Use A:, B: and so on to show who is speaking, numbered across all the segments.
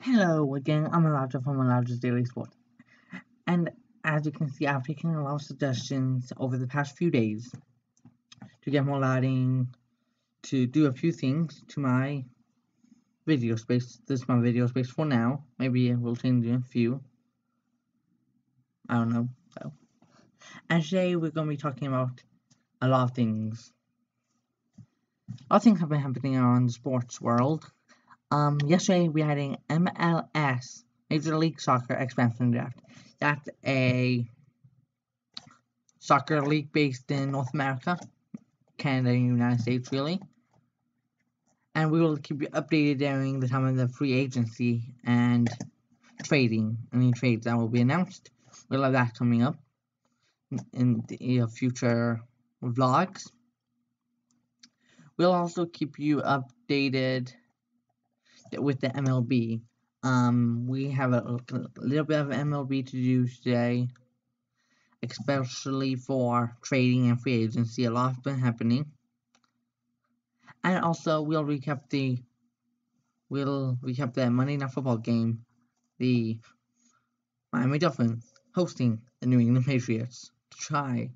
A: Hello again, I'm Elijah from Elijah's Daily Sport. And as you can see, I've taken a lot of suggestions over the past few days to get more lighting, to do a few things to my video space. This is my video space for now. Maybe it will change in a few. I don't know. And today we're going to be talking about a lot of things. A lot of things have been happening around the sports world. Yesterday we had an MLS, Major League Soccer expansion draft. That's a soccer league based in North America, Canada and United States, really. And we will keep you updated during the time of the free agency and trading, any trades that will be announced. We'll have that coming up in the future vlogs. We'll also keep you updated with the MLB. We have a little bit of MLB to do today, especially for trading and free agency. A lot has been happening. And also we'll recap the Monday Night Football game, the Miami Dolphins hosting the New England Patriots to try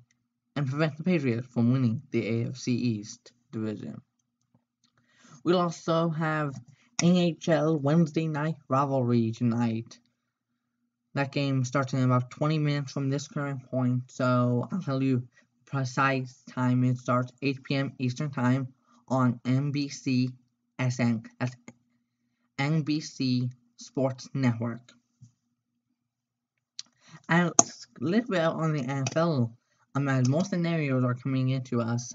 A: and prevent the Patriots from winning the AFC East division. We'll also have NHL Wednesday night rivalry tonight. That game starts in about 20 minutes from this current point, so I'll tell you precise time. It starts 8 p.m. Eastern Time on NBC SN. That's NBC Sports Network. And a little bit on the NFL. As more scenarios are coming into us.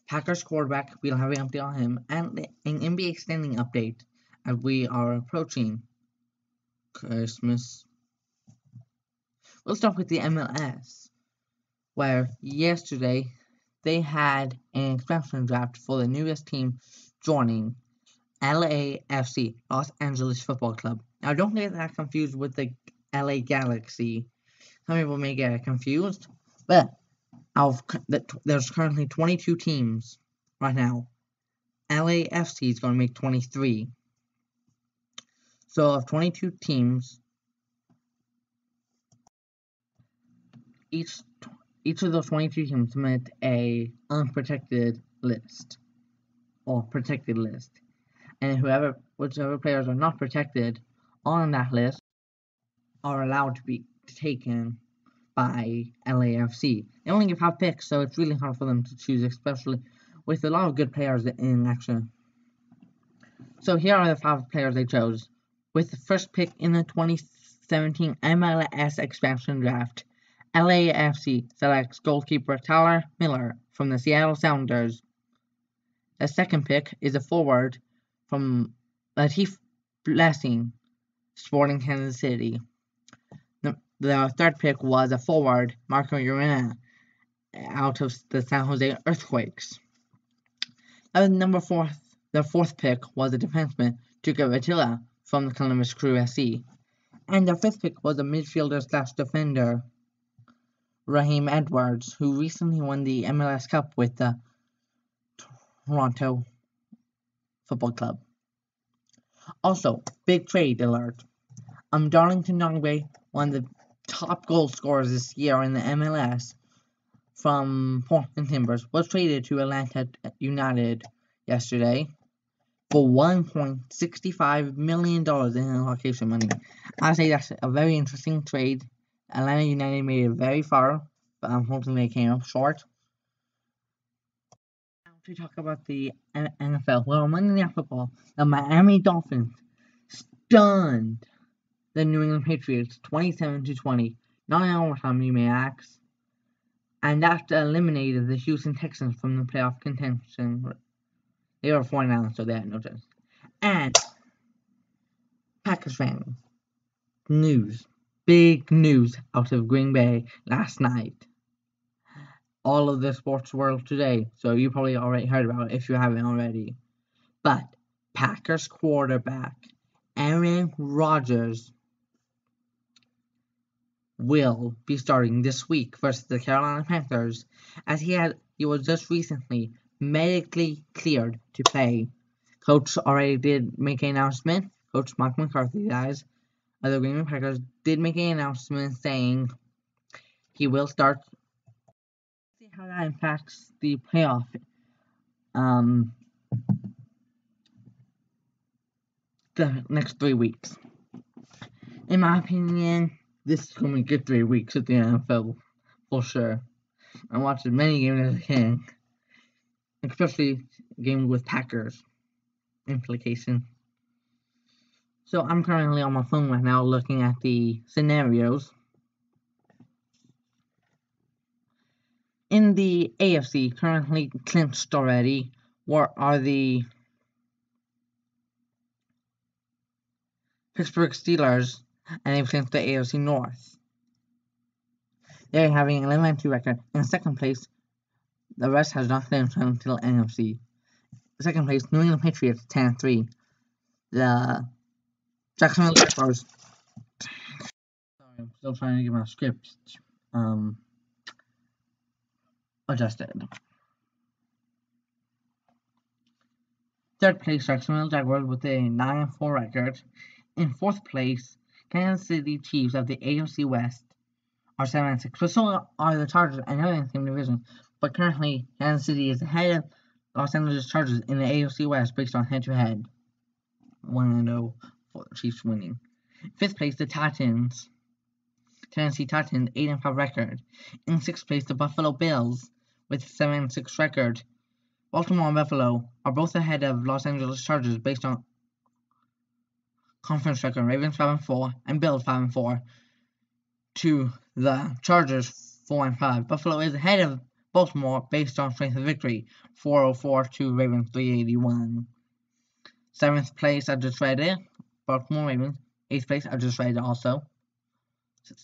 A: Packers quarterback, we'll have an update on him, and an NBA standing update as we are approaching Christmas. We'll start with the MLS, where yesterday they had an expansion draft for the newest team joining LAFC, Los Angeles Football Club. Now don't get that confused with the LA Galaxy. Some people may get confused, but there's currently 22 teams right now. LAFC is going to make 23. So of 22 teams, each of those 22 teams submit a unprotected list or protected list, and whichever players are not protected on that list are allowed to be taken by LAFC. They only give 5 picks, so it's really hard for them to choose, especially with a lot of good players in action. So here are the 5 players they chose. With the first pick in the 2017 MLS expansion draft, LAFC selects goalkeeper Tyler Miller from the Seattle Sounders. The second pick is a forward from Latif Blessing, Sporting Kansas City. The third pick was a forward, Marco Urena, out of the San Jose Earthquakes. The fourth pick was a defenseman, Tuka Attila, from the Columbus Crew SC. And the fifth pick was a midfielder/defender, Raheem Edwards, who recently won the MLS Cup with the Toronto Football Club. Also, big trade alert. Darlington Nagbe, one of the top goal scorers this year in the MLS from Portland Timbers, was traded to Atlanta United yesterday for $1.65 million in allocation money. I say that's a very interesting trade. Atlanta United made it very far, but unfortunately they came up short. Now to talk about the NFL. Well, Monday Night Football, the Miami Dolphins stunned the New England Patriots 27-20. Not in overtime, you may ask. And that eliminated the Houston Texans from the playoff contention. They were 4-9, so they had no chance. And Packers fans, big news out of Green Bay last night. All of the sports world today, so you probably already heard about it if you haven't already. But Packers quarterback Aaron Rodgers will be starting this week versus the Carolina Panthers, as he was just recently medically cleared to play. Coach already did make an announcement Coach Mike McCarthy, guys, of the Green Bay Packers, did make an announcement saying he will start. See how that impacts the playoff. The next 3 weeks. In my opinion, this is going to be a good 3 weeks at the NFL for sure. I watched as many games as I can, especially games with Packers implication. So I'm currently on my phone right now looking at the scenarios. In the AFC, currently clinched already, are the Pittsburgh Steelers, and they've clinched the AFC North. They're having an 11-2 record. In second place, the rest has not clinched until NFC. Second place, New England Patriots, 10-3. The Jacksonville Jaguars. Sorry, I'm still trying to get my script adjusted. Third place, Jacksonville Jaguars with a 9-4 record. In fourth place, Kansas City Chiefs of the AFC West are 7-6. But so are the Chargers, another in the same division. But currently, Kansas City is ahead of Los Angeles Chargers in the AFC West based on head-to-head. 1-0 for the Chiefs winning. Fifth place, the Titans. Tennessee Titans, 8-5 record. In sixth place, the Buffalo Bills with 7-6 record. Baltimore and Buffalo are both ahead of Los Angeles Chargers based on conference record. Ravens 5-4 and Bills 5-4 to the Chargers 4-5. Buffalo is ahead of Baltimore based on strength of victory, 404 to Ravens 381. Seventh place, I just read it, Baltimore Ravens. Eighth place, I just read it also,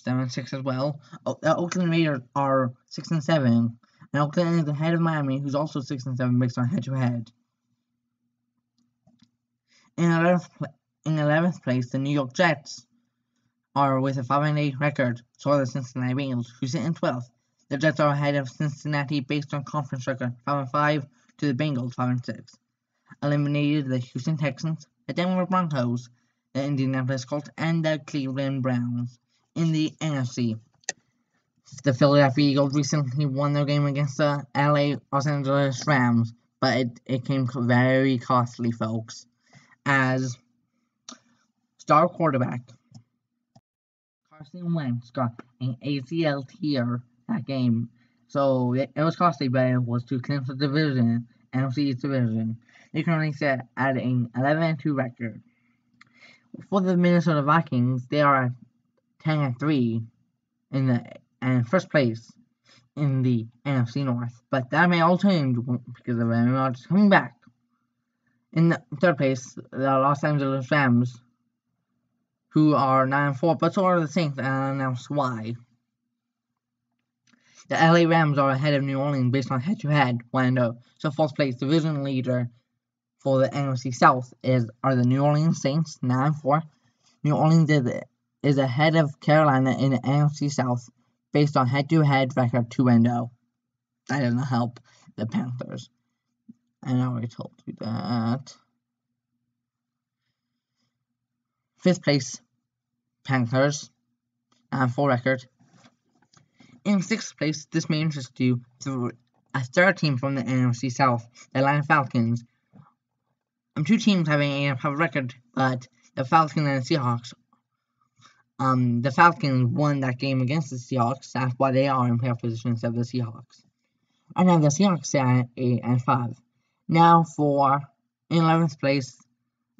A: 7-6 as well. The Oakland Raiders are 6-7, and Oakland is ahead of Miami, who's also 6-7 based on head-to-head. In 11th place, the New York Jets are with a 5-8 record. So are the Cincinnati Bengals, who sit in 12th. The Jets are ahead of Cincinnati based on conference record, 5-5 to the Bengals, 5-6. Eliminated the Houston Texans, the Denver Broncos, the Indianapolis Colts, and the Cleveland Browns. In the NFC, the Philadelphia Eagles recently won their game against the Los Angeles Rams, but it came very costly, folks, as star quarterback Carson Wentz got an ACL tear that game, so it was costly, but it was to clinch the division, NFC East division. They currently sit at an 11-2 record. For the Minnesota Vikings, they are 10-3 in first place in the NFC North, but that may all change because of Aaron Rodgers coming back. In the third place, the Los Angeles Rams, who are 9-4, but so are the Saints, and I'll announce why. The LA Rams are ahead of New Orleans based on head-to-head, 1-0. So fourth place division leader for the NFC South are the New Orleans Saints, 9-4. New Orleans is ahead of Carolina in the NFC South based on head-to-head record, 2-0. That doesn't help the Panthers. And I already told you that. Fifth place, Panthers, 9-4 record. In sixth place, this may interest you, a third team from the NFC South, the Atlanta Falcons. Two teams having a 8-5 record, but the Falcons and the Seahawks. The Falcons won that game against the Seahawks. That's why they are in playoff position instead of the Seahawks. And now the Seahawks are 8-5. Now in 11th place,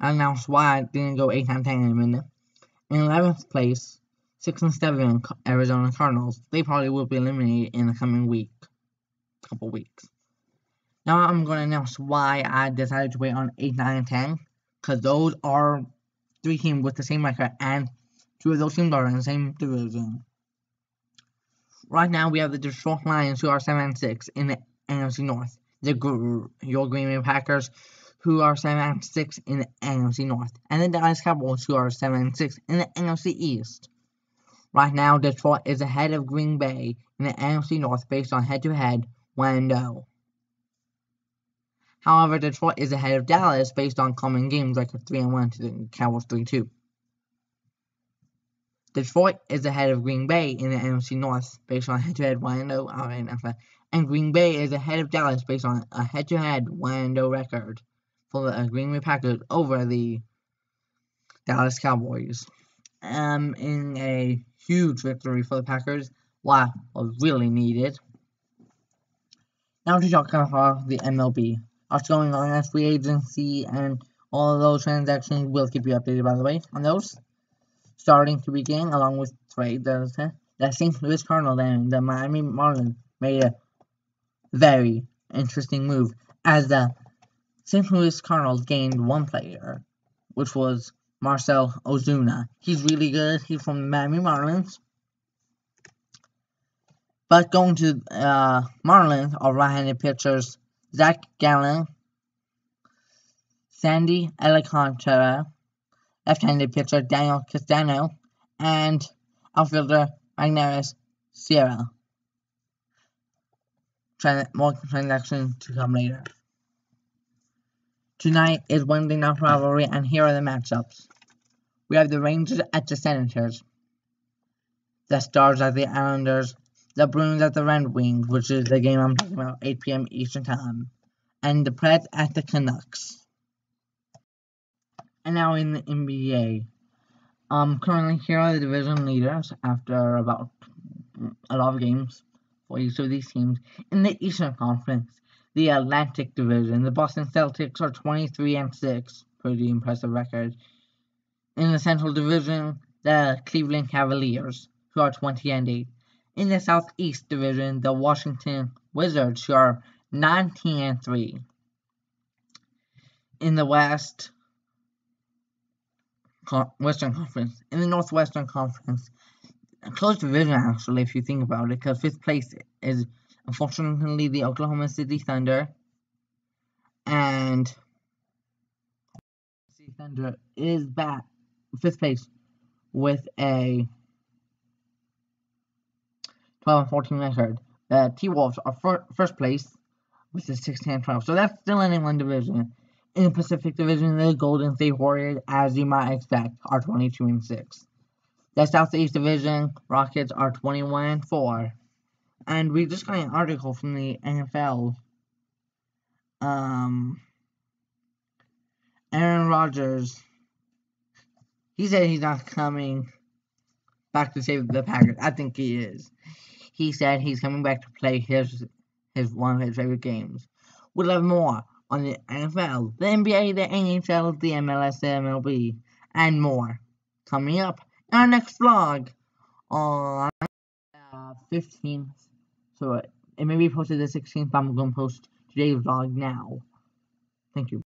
A: I announced why I didn't go 8-10 in a minute. In 11th place, 6-7 Arizona Cardinals. They probably will be eliminated in the coming couple weeks. Now I'm going to announce why I decided to wait on 8, 9, and 10. Because those are 3 teams with the same record, and 2 of those teams are in the same division. Right now we have the Detroit Lions, who are 7-6 in the NFC North. Your Green Bay Packers, who are 7-6 in the NFC North. And the Dallas Cowboys, who are 7-6 in the NFC East. Right now, Detroit is ahead of Green Bay in the NFC North based on head-to-head, 1-0. However, Detroit is ahead of Dallas based on common games record 3-1 to the Cowboys 3-2. Detroit is ahead of Green Bay in the NFC North based on head-to-head 1-0, and Green Bay is ahead of Dallas based on a head-to-head 1-0 record for the Green Bay Packers over the Dallas Cowboys. In a huge victory for the Packers, what was really needed. Now to talk about the MLB. What's going on as free agency and all of those transactions, we'll keep you updated, by the way, on those. Starting to begin, along with trade, the St. Louis Cardinals and the Miami Marlins made a very interesting move, as the St. Louis Cardinals gained one player, which was Marcell Ozuna. He's really good. He's from the Miami Marlins. But going to Marlins are right-handed pitchers Zach Gallen, Sandy Alcantara, left-handed pitcher Daniel Castano, and outfielder Magneuris Sierra. More transactions to come later. Tonight is Wednesday Night Rivalry, and here are the matchups. We have the Rangers at the Senators, the Stars at the Islanders, the Bruins at the Red Wings, which is the game I'm talking about, 8 p.m. Eastern Time, and the Preds at the Canucks. And now in the NBA, currently here are the division leaders after about a lot of games for each of these teams. In the Eastern Conference, the Atlantic Division, the Boston Celtics are 23-6, pretty impressive record. In the Central Division, the Cleveland Cavaliers, who are 20-8. In the Southeast Division, the Washington Wizards, who are 19-3. In the Western Conference, in the Northwestern Conference, a close division actually, if you think about it, because 5th place is unfortunately the Oklahoma City Thunder, and City Thunder is back 5th place with a 12-14 record. The T-Wolves are first place with a 16-12, so that's still in one division. In the Pacific Division, the Golden State Warriors, as you might expect, are 22-6. The Southeast Division, Rockets are 21-4. And we just got an article from the NFL. Aaron Rodgers, he said he's not coming back to save the Packers. I think he is. He said he's coming back to play his one of his favorite games. We'll have more on the NFL, the NBA, the NHL, the MLS, the MLB, and more coming up in our next vlog on 15th. So it may be posted the 16th, but I'm going to post today's vlog now. Thank you.